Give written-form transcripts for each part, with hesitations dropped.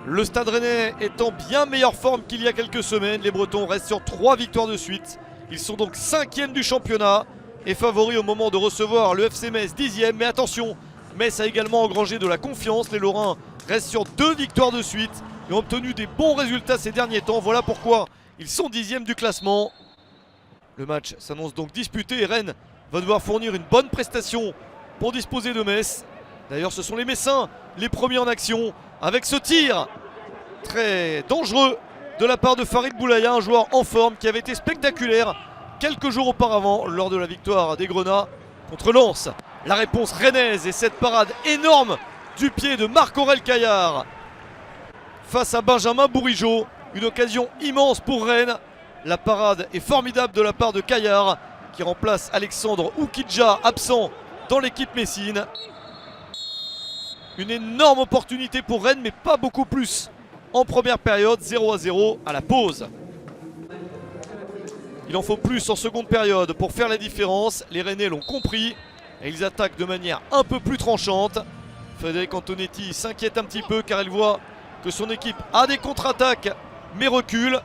Le Stade Rennais est en bien meilleure forme qu'il y a quelques semaines. Les Bretons restent sur 3 victoires de suite. Ils sont donc 5e du championnat et favoris au moment de recevoir le FC Metz 10e. Mais attention, Metz a également engrangé de la confiance. Les Lorrains restent sur 2 victoires de suite et ont obtenu des bons résultats ces derniers temps. Voilà pourquoi ils sont 10e du classement. Le match s'annonce donc disputé et Rennes va devoir fournir une bonne prestation pour disposer de Metz. D'ailleurs, ce sont les Messins les premiers en action avec ce tir très dangereux de la part de Farid Boulaya, un joueur en forme qui avait été spectaculaire quelques jours auparavant lors de la victoire des Grenats contre Lens. La réponse rennaise et cette parade énorme du pied de Marc-Aurèle Caillard face à Benjamin Bourigeaud. Une occasion immense pour Rennes. La parade est formidable de la part de Caillard qui remplace Alexandre Oukidja, absent dans l'équipe messine. Une énorme opportunité pour Rennes, mais pas beaucoup plus en première période. 0-0 à la pause. Il en faut plus en seconde période pour faire la différence. Les Rennais l'ont compris et ils attaquent de manière un peu plus tranchante. Frédéric Antonetti s'inquiète un petit peu car il voit que son équipe a des contre-attaques mais recule.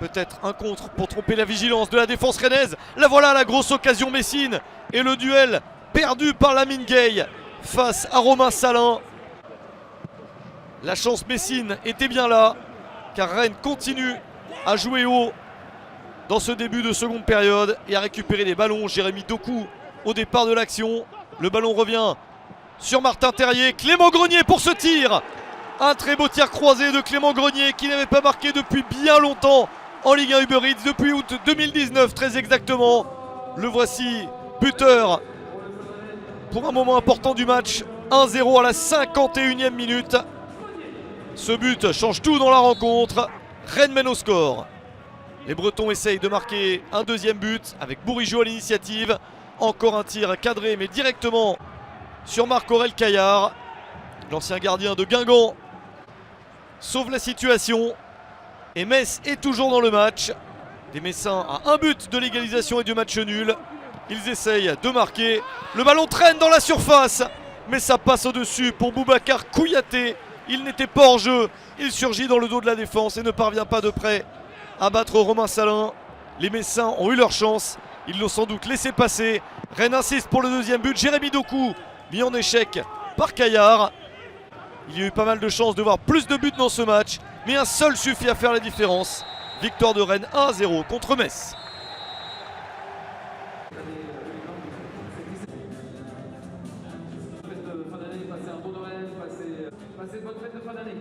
Peut-être un contre pour tromper la vigilance de la défense rennaise. La voilà, la grosse occasion messine et le duel perdu par Lamine Gueye face à Romain Salin. La chance messine était bien là car Rennes continue à jouer haut dans ce début de seconde période et à récupérer les ballons. Jérémy Doku au départ de l'action. Le ballon revient sur Martin Terrier. Clément Grenier pour ce tir. Un très beau tir croisé de Clément Grenier qui n'avait pas marqué depuis bien longtemps en Ligue 1 Uber Eats, depuis août 2019 très exactement. Le voici buteur pour un moment important du match. 1-0 à la 51e minute. Ce but change tout dans la rencontre. Rennes mène au score. Les Bretons essayent de marquer un deuxième but avec Bourigeaud à l'initiative. Encore un tir cadré mais directement sur Marc-Aurèle Caillard. L'ancien gardien de Guingamp sauve la situation. Et Metz est toujours dans le match. Les Messins à un but de l'égalisation et du match nul. Ils essayent de marquer. Le ballon traîne dans la surface. Mais ça passe au-dessus pour Boubacar Kouyaté. Il n'était pas hors jeu. Il surgit dans le dos de la défense et ne parvient pas de près à battre Romain Salin. Les Messins ont eu leur chance. Ils l'ont sans doute laissé passer. Rennes insiste pour le deuxième but. Jérémy Doku mis en échec par Caillard. Il y a eu pas mal de chances de voir plus de buts dans ce match. Mais un seul suffit à faire la différence. Victoire de Rennes 1-0 contre Metz. Passez une bonne fête de fin d'année.